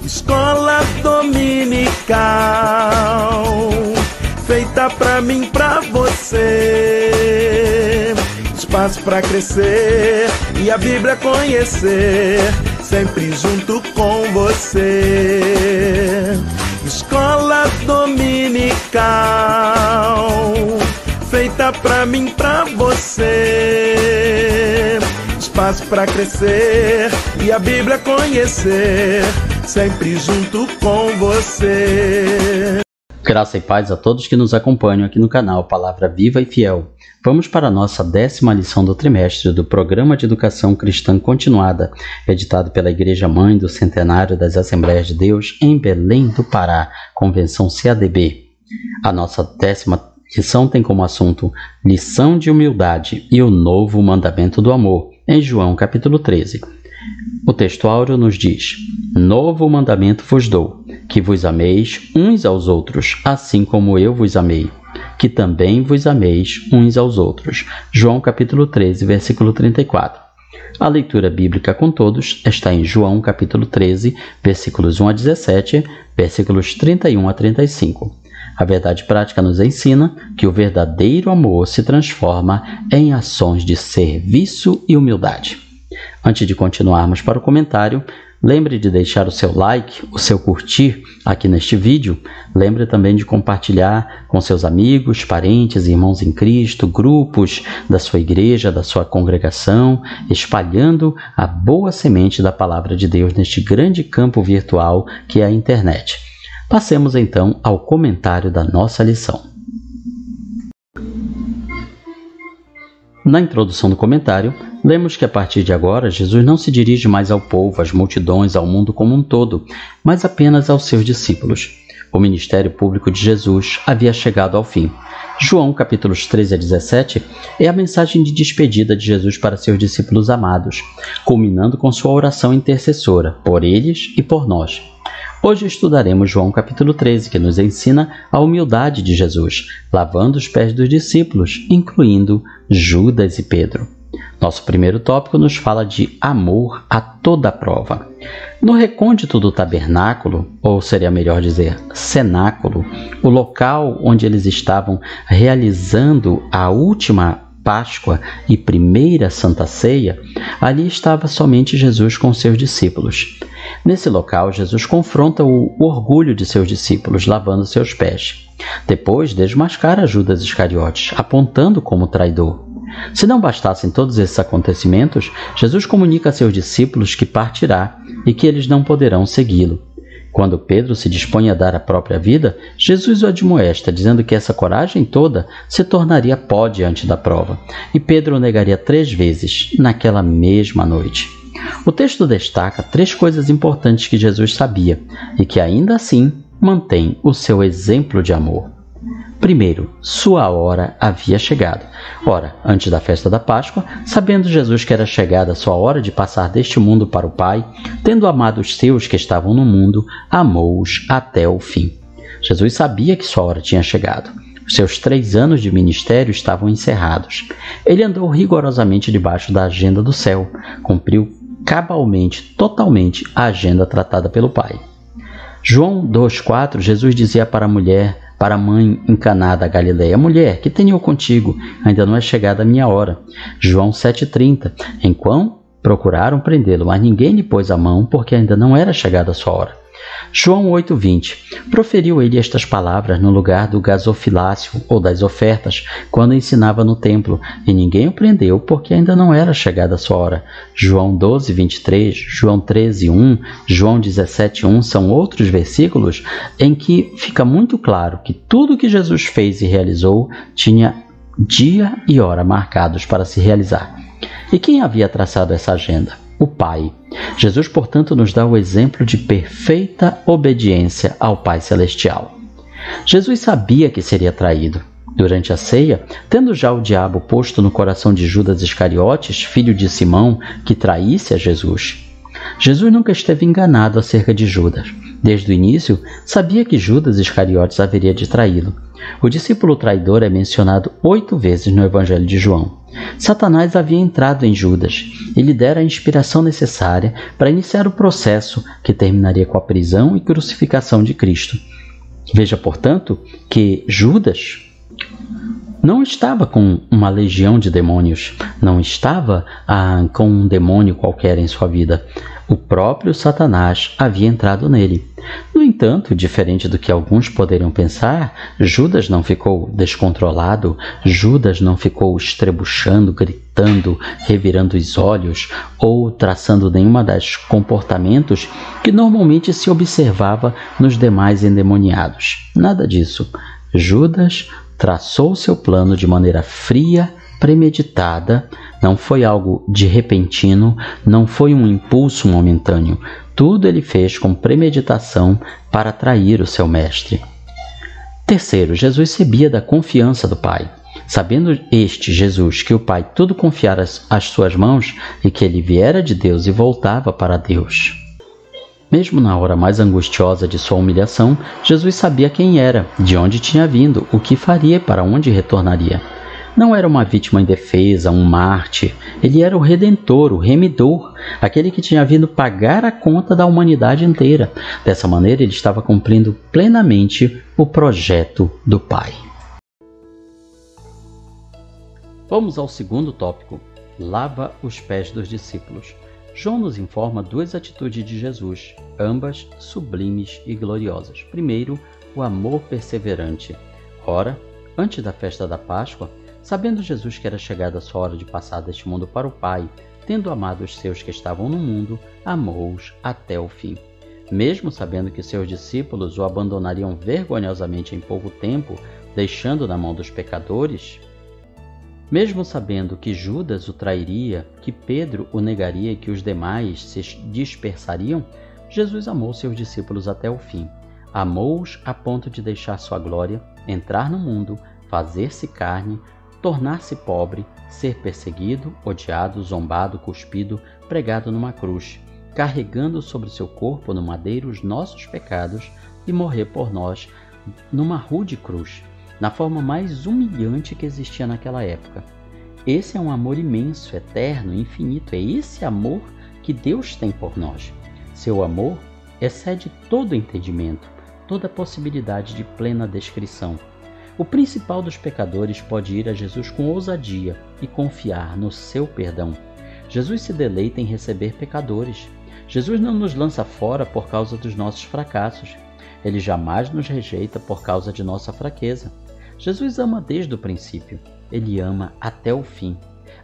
Escola dominical, feita pra mim, pra você. Espaço pra crescer e a Bíblia conhecer, sempre junto com você. Escola dominical, feita pra mim, pra você. Espaço pra crescer e a Bíblia conhecer, sempre junto com você. Graça e paz a todos que nos acompanham aqui no canal Palavra Viva e Fiel. Vamos para a nossa 10ª lição do trimestre do Programa de Educação Cristã Continuada, editado pela Igreja Mãe do Centenário das Assembleias de Deus em Belém do Pará, Convenção CADB. A nossa 10ª lição tem como assunto Lição de Humildade e o Novo Mandamento do Amor, em João capítulo 13. O texto áureo nos diz: Novo mandamento vos dou, que vos ameis uns aos outros, assim como eu vos amei, que também vos ameis uns aos outros. João capítulo 13, versículo 34. A leitura bíblica com todos está em João capítulo 13, versículos 1 a 17, versículos 31 a 35. A verdade prática nos ensina que o verdadeiro amor se transforma em ações de serviço e humildade. Antes de continuarmos para o comentário, lembre de deixar o seu like, o seu curtir aqui neste vídeo. Lembre também de compartilhar com seus amigos, parentes, irmãos em Cristo, grupos da sua igreja, da sua congregação, espalhando a boa semente da Palavra de Deus neste grande campo virtual que é a internet. Passemos então ao comentário da nossa lição. Na introdução do comentário, lemos que a partir de agora Jesus não se dirige mais ao povo, às multidões, ao mundo como um todo, mas apenas aos seus discípulos. O ministério público de Jesus havia chegado ao fim. João capítulos 13 a 17 é a mensagem de despedida de Jesus para seus discípulos amados, culminando com sua oração intercessora por eles e por nós. Hoje estudaremos João capítulo 13, que nos ensina a humildade de Jesus, lavando os pés dos discípulos, incluindo Judas e Pedro. Nosso primeiro tópico nos fala de amor a toda prova. No recôndito do tabernáculo, ou seria melhor dizer, cenáculo, o local onde eles estavam realizando a última Páscoa e primeira Santa Ceia, ali estava somente Jesus com seus discípulos. Nesse local, Jesus confronta o orgulho de seus discípulos, lavando seus pés. Depois, desmascara Judas Iscariotes, apontando como traidor. Se não bastassem todos esses acontecimentos, Jesus comunica a seus discípulos que partirá e que eles não poderão segui-lo. Quando Pedro se dispõe a dar a própria vida, Jesus o admoesta, dizendo que essa coragem toda se tornaria pó diante da prova, e Pedro o negaria 3 vezes, naquela mesma noite. O texto destaca 3 coisas importantes que Jesus sabia, e que ainda assim mantém o seu exemplo de amor. Primeiro, sua hora havia chegado. Ora, antes da festa da Páscoa, sabendo Jesus que era chegada a sua hora de passar deste mundo para o Pai, tendo amado os seus que estavam no mundo, amou-os até o fim. Jesus sabia que sua hora tinha chegado. Os seus 3 anos de ministério estavam encerrados. Ele andou rigorosamente debaixo da agenda do céu, cumpriu cabalmente, totalmente, a agenda tratada pelo Pai. João 2,4, Jesus dizia para a mãe em Caná da Galileia: Mulher, que tenho eu contigo? Ainda não é chegada a minha hora. João 7,30, enquanto procuraram prendê-lo, mas ninguém lhe pôs a mão, porque ainda não era chegada a sua hora. João 8,20, proferiu ele estas palavras no lugar do gasofilácio, ou das ofertas, quando ensinava no templo, e ninguém o prendeu, porque ainda não era chegada a sua hora. João 12,23, João 13,1, João 17,1 são outros versículos em que fica muito claro que tudo que Jesus fez e realizou tinha dia e hora marcados para se realizar. E quem havia traçado essa agenda? O Pai. Jesus, portanto, nos dá o exemplo de perfeita obediência ao Pai Celestial. Jesus sabia que seria traído. Durante a ceia, tendo já o diabo posto no coração de Judas Iscariotes, filho de Simão, que traísse a Jesus, Jesus nunca esteve enganado acerca de Judas. Desde o início, sabia que Judas Iscariotes haveria de traí-lo. O discípulo traidor é mencionado 8 vezes no Evangelho de João. Satanás havia entrado em Judas e lhe dera a inspiração necessária para iniciar o processo que terminaria com a prisão e crucificação de Cristo. Veja, portanto, que Judas não estava com uma legião de demônios, não estava com um demônio qualquer em sua vida. O próprio Satanás havia entrado nele. No entanto, diferente do que alguns poderiam pensar, Judas não ficou descontrolado, Judas não ficou estrebuchando, gritando, revirando os olhos ou traçando nenhuma das comportamentos que normalmente se observava nos demais endemoniados. Nada disso. Judas traçou seu plano de maneira fria, premeditada, não foi algo de repentino, não foi um impulso momentâneo. Tudo ele fez com premeditação para atrair o seu mestre. Terceiro, Jesus sabia da confiança do Pai. Sabendo Jesus, que o Pai tudo confiara às suas mãos e que ele viera de Deus e voltava para Deus. Mesmo na hora mais angustiosa de sua humilhação, Jesus sabia quem era, de onde tinha vindo, o que faria e para onde retornaria. Não era uma vítima indefesa, um mártir. Ele era o Redentor, o Remidor, aquele que tinha vindo pagar a conta da humanidade inteira. Dessa maneira, ele estava cumprindo plenamente o projeto do Pai. Vamos ao segundo tópico. Lava os pés dos discípulos. João nos informa 2 atitudes de Jesus, ambas sublimes e gloriosas. Primeiro, o amor perseverante. Ora, antes da festa da Páscoa, sabendo Jesus que era chegada a sua hora de passar deste mundo para o Pai, tendo amado os seus que estavam no mundo, amou-os até o fim. Mesmo sabendo que seus discípulos o abandonariam vergonhosamente em pouco tempo, deixando na mão dos pecadores, mesmo sabendo que Judas o trairia, que Pedro o negaria e que os demais se dispersariam, Jesus amou seus discípulos até o fim. Amou-os a ponto de deixar sua glória, entrar no mundo, fazer-se carne, tornar-se pobre, ser perseguido, odiado, zombado, cuspido, pregado numa cruz, carregando sobre seu corpo no madeiro os nossos pecados e morrer por nós numa rude cruz, na forma mais humilhante que existia naquela época. Esse é um amor imenso, eterno, infinito. É esse amor que Deus tem por nós. Seu amor excede todo entendimento, toda possibilidade de plena descrição. O principal dos pecadores pode ir a Jesus com ousadia e confiar no seu perdão. Jesus se deleita em receber pecadores. Jesus não nos lança fora por causa dos nossos fracassos. Ele jamais nos rejeita por causa de nossa fraqueza. Jesus ama desde o princípio. Ele ama até o fim.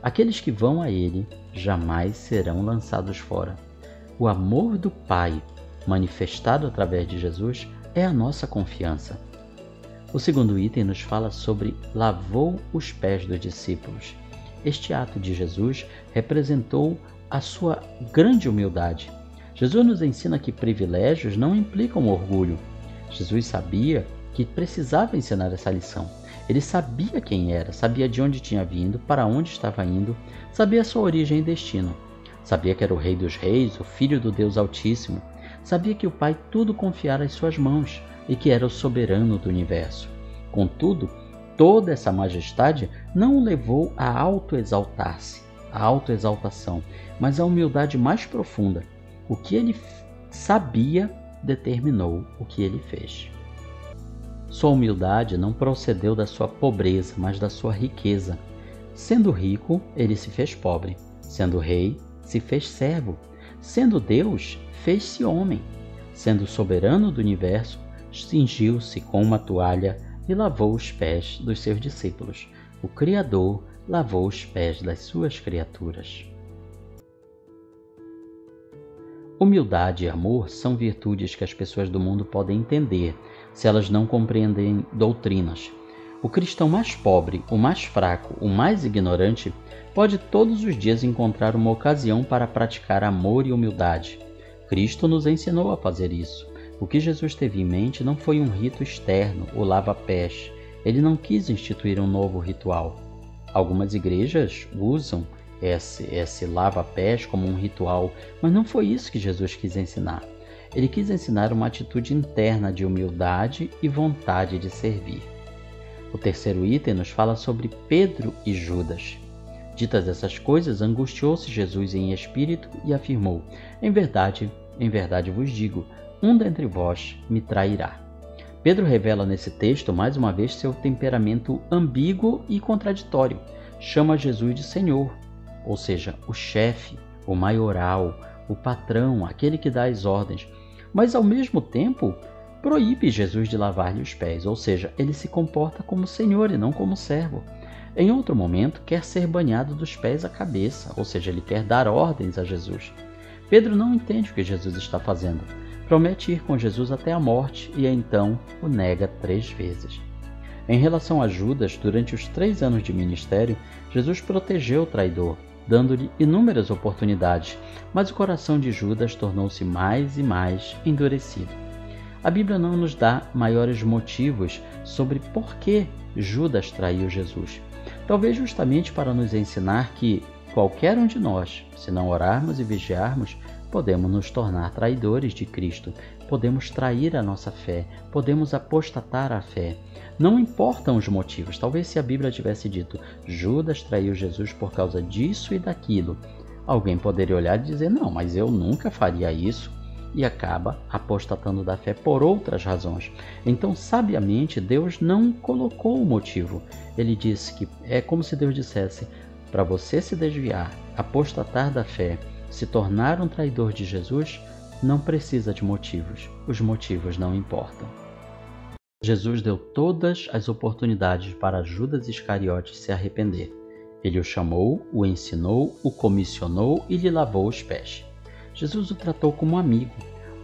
Aqueles que vão a Ele jamais serão lançados fora. O amor do Pai, manifestado através de Jesus, é a nossa confiança. O segundo item nos fala sobre lavou os pés dos discípulos. Este ato de Jesus representou a sua grande humildade. Jesus nos ensina que privilégios não implicam orgulho. Jesus sabia que precisava ensinar essa lição. Ele sabia quem era, sabia de onde tinha vindo, para onde estava indo, sabia sua origem e destino. Sabia que era o Rei dos Reis, o Filho do Deus Altíssimo. Sabia que o Pai tudo confiara às suas mãos e que era o soberano do universo. Contudo, toda essa majestade não o levou a autoexaltar-se, a autoexaltação, mas a humildade mais profunda. O que ele sabia determinou o que ele fez. Sua humildade não procedeu da sua pobreza, mas da sua riqueza. Sendo rico, ele se fez pobre. Sendo rei, se fez servo. Sendo Deus, fez-se homem. Sendo soberano do universo, cingiu-se com uma toalha e lavou os pés dos seus discípulos. O Criador lavou os pés das suas criaturas. Humildade e amor são virtudes que as pessoas do mundo podem entender, se elas não compreendem doutrinas. O cristão mais pobre, o mais fraco, o mais ignorante, pode todos os dias encontrar uma ocasião para praticar amor e humildade. Cristo nos ensinou a fazer isso. O que Jesus teve em mente não foi um rito externo, o lava-pés. Ele não quis instituir um novo ritual. Algumas igrejas usam esse lava-pés como um ritual, mas não foi isso que Jesus quis ensinar. Ele quis ensinar uma atitude interna de humildade e vontade de servir. O terceiro item nos fala sobre Pedro e Judas. Ditas essas coisas, angustiou-se Jesus em espírito e afirmou: em verdade vos digo, um dentre vós me trairá. Pedro revela nesse texto mais uma vez seu temperamento ambíguo e contraditório. Chama Jesus de Senhor, ou seja, o chefe, o maioral, o patrão, aquele que dá as ordens, mas ao mesmo tempo proíbe Jesus de lavar-lhe os pés, ou seja, ele se comporta como Senhor e não como servo. Em outro momento, quer ser banhado dos pés à cabeça, ou seja, ele quer dar ordens a Jesus. Pedro não entende o que Jesus está fazendo. Promete ir com Jesus até a morte e então o nega 3 vezes. Em relação a Judas, durante os 3 anos de ministério, Jesus protegeu o traidor, dando-lhe inúmeras oportunidades, mas o coração de Judas tornou-se mais e mais endurecido. A Bíblia não nos dá maiores motivos sobre por que Judas traiu Jesus. Talvez justamente para nos ensinar que qualquer um de nós, se não orarmos e vigiarmos, podemos nos tornar traidores de Cristo, podemos trair a nossa fé, podemos apostatar a fé. Não importam os motivos. Talvez se a Bíblia tivesse dito Judas traiu Jesus por causa disso e daquilo, alguém poderia olhar e dizer, não, mas eu nunca faria isso, e acaba apostatando da fé por outras razões. Então, sabiamente, Deus não colocou o motivo. Ele disse que é como se Deus dissesse, para você se desviar, apostatar da fé, se tornar um traidor de Jesus, não precisa de motivos. Os motivos não importam. Jesus deu todas as oportunidades para Judas Iscariotes se arrepender. Ele o chamou, o ensinou, o comissionou e lhe lavou os pés. Jesus o tratou como amigo,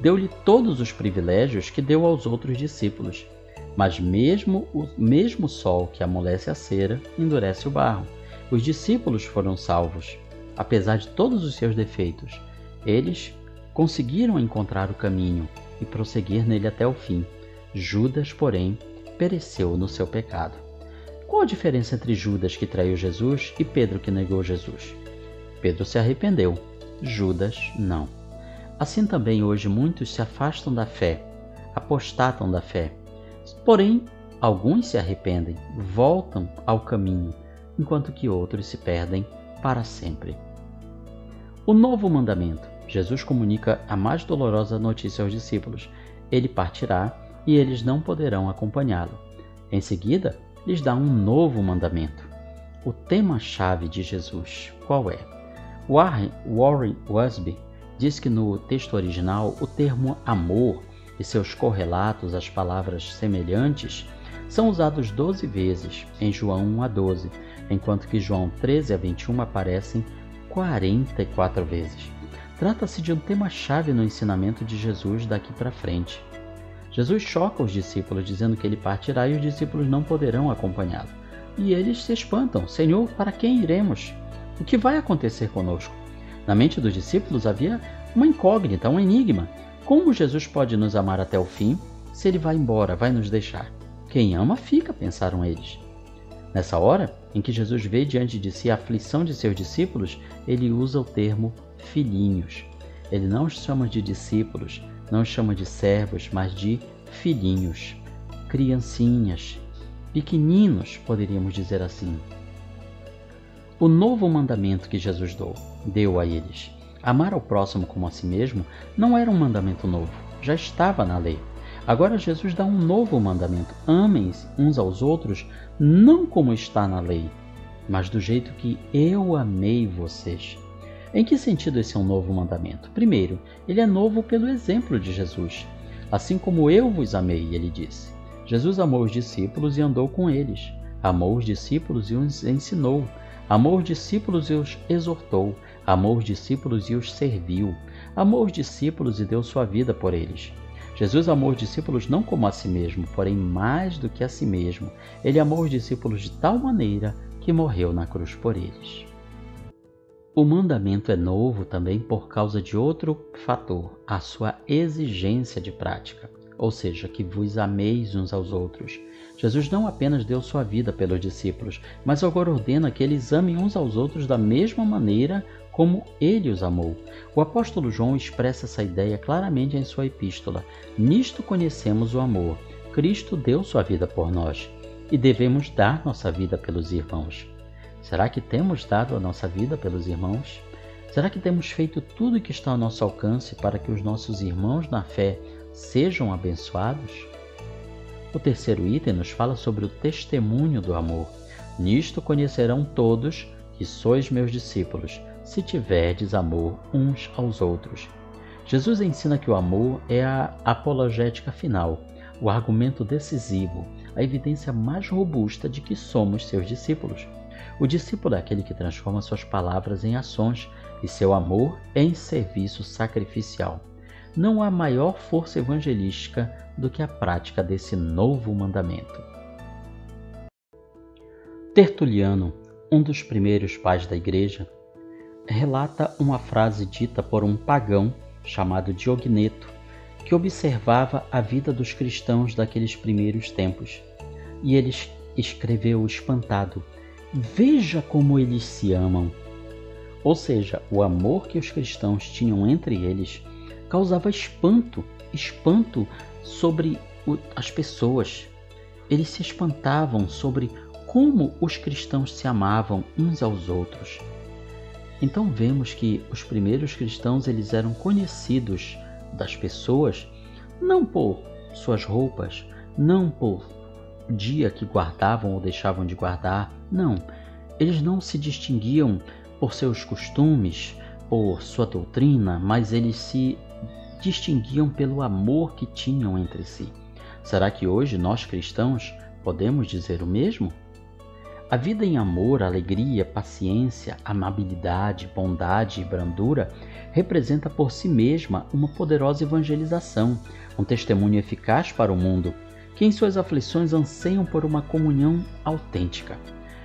deu-lhe todos os privilégios que deu aos outros discípulos. Mas mesmo o mesmo sol que amolece a cera, endurece o barro. Os discípulos foram salvos, apesar de todos os seus defeitos. Eles conseguiram encontrar o caminho e prosseguir nele até o fim. Judas, porém, pereceu no seu pecado. Qual a diferença entre Judas, que traiu Jesus, e Pedro, que negou Jesus? Pedro se arrependeu, Judas não. Assim também hoje muitos se afastam da fé, apostatam da fé. Porém, alguns se arrependem, voltam ao caminho, enquanto que outros se perdem para sempre. O novo mandamento. Jesus comunica a mais dolorosa notícia aos discípulos. Ele partirá e eles não poderão acompanhá-lo. Em seguida, lhes dá um novo mandamento. O tema-chave de Jesus, qual é? Warren Wiersbe diz que no texto original o termo amor e seus correlatos, as palavras semelhantes, são usados 12 vezes em João 1 a 12, enquanto que João 13 a 21 aparecem 44 vezes. Trata-se de um tema-chave no ensinamento de Jesus daqui para frente. Jesus choca os discípulos dizendo que ele partirá e os discípulos não poderão acompanhá-lo. E eles se espantam. Senhor, para quem iremos? O que vai acontecer conosco? Na mente dos discípulos havia uma incógnita, um enigma. Como Jesus pode nos amar até o fim se ele vai embora, vai nos deixar? Quem ama fica, pensaram eles. Nessa hora, em que Jesus vê diante de si a aflição de seus discípulos, ele usa o termo filhinhos. Ele não os chama de discípulos, não os chama de servos, mas de filhinhos, criancinhas, pequeninos, poderíamos dizer assim. O novo mandamento que Jesus deu a eles, amar ao próximo como a si mesmo, não era um mandamento novo, já estava na lei. Agora Jesus dá um novo mandamento: amem uns aos outros, não como está na lei, mas do jeito que eu amei vocês. Em que sentido esse é um novo mandamento? Primeiro, ele é novo pelo exemplo de Jesus. Assim como eu vos amei, ele disse. Jesus amou os discípulos e andou com eles. Amou os discípulos e os ensinou. Amou os discípulos e os exortou. Amou os discípulos e os serviu. Amou os discípulos e deu sua vida por eles. Jesus amou os discípulos não como a si mesmo, porém mais do que a si mesmo. Ele amou os discípulos de tal maneira que morreu na cruz por eles. O mandamento é novo também por causa de outro fator, a sua exigência de prática. ou seja, que vos ameis uns aos outros. Jesus não apenas deu sua vida pelos discípulos, mas agora ordena que eles amem uns aos outros da mesma maneira como ele os amou. O apóstolo João expressa essa ideia claramente em sua epístola. Nisto conhecemos o amor. Cristo deu sua vida por nós e devemos dar nossa vida pelos irmãos. Será que temos dado a nossa vida pelos irmãos? Será que temos feito tudo o que está ao nosso alcance para que os nossos irmãos na fé sejam abençoados? O terceiro item nos fala sobre o testemunho do amor. Nisto conhecerão todos que sois meus discípulos, se tiverdes amor uns aos outros. Jesus ensina que o amor é a apologética final, o argumento decisivo, a evidência mais robusta de que somos seus discípulos. O discípulo é aquele que transforma suas palavras em ações e seu amor em serviço sacrificial. Não há maior força evangelística do que a prática desse novo mandamento. Tertuliano, um dos primeiros pais da Igreja, relata uma frase dita por um pagão chamado Diogneto, que observava a vida dos cristãos daqueles primeiros tempos. E ele escreveu espantado: "Veja como eles se amam." Ou seja, o amor que os cristãos tinham entre eles causava espanto sobre as pessoas. Eles se espantavam sobre como os cristãos se amavam uns aos outros. Então vemos que os primeiros cristãos eles eram conhecidos das pessoas não por suas roupas, não por dia que guardavam ou deixavam de guardar, não. Eles não se distinguiam por seus costumes, por sua doutrina, mas eles se distinguiam pelo amor que tinham entre si. Será que hoje nós cristãos podemos dizer o mesmo? A vida em amor, alegria, paciência, amabilidade, bondade e brandura representa por si mesma uma poderosa evangelização, um testemunho eficaz para o mundo, que em suas aflições anseiam por uma comunhão autêntica.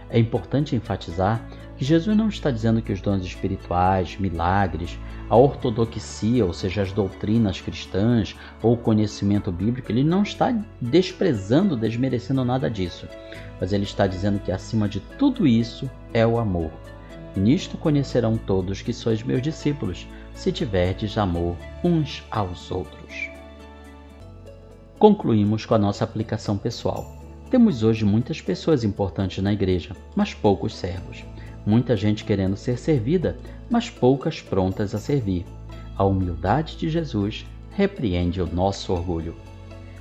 É importante enfatizar que Jesus não está dizendo que os dons espirituais, milagres, a ortodoxia, ou seja, as doutrinas cristãs ou o conhecimento bíblico, ele não está desprezando, desmerecendo nada disso. Mas ele está dizendo que acima de tudo isso é o amor. Nisto conhecerão todos que sois meus discípulos, se tiverdes amor uns aos outros. Concluímos com a nossa aplicação pessoal. Temos hoje muitas pessoas importantes na igreja, mas poucos servos. Muita gente querendo ser servida, mas poucas prontas a servir. A humildade de Jesus repreende o nosso orgulho.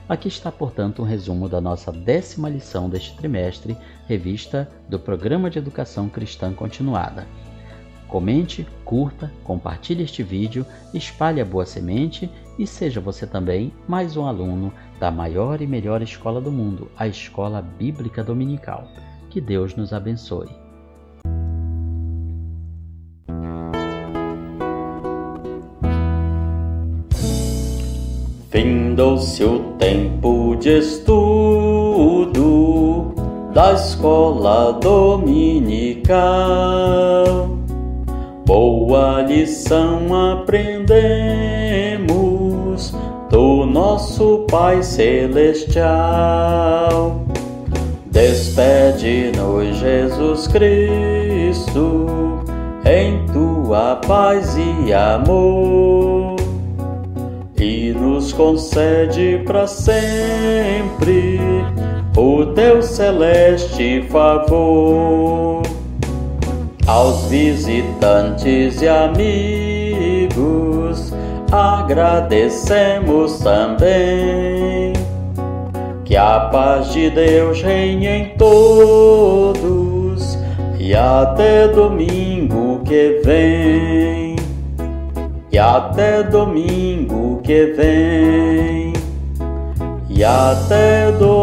Aqui está, portanto, um resumo da nossa 10ª lição deste trimestre, revista do Programa de Educação Cristã Continuada. Comente, curta, compartilhe este vídeo, espalhe a boa semente e seja você também mais um aluno da maior e melhor escola do mundo, a Escola Bíblica Dominical. Que Deus nos abençoe. Findou-se o tempo de estudo da escola dominical. Boa lição aprendemos do nosso Pai Celestial. Despede-nos, Jesus Cristo, em tua paz e amor, e nos concede para sempre o teu celeste favor. Aos visitantes e amigos agradecemos também. Que a paz de Deus reine em todos e até domingo que vem. E até domingo que vem. E até domingo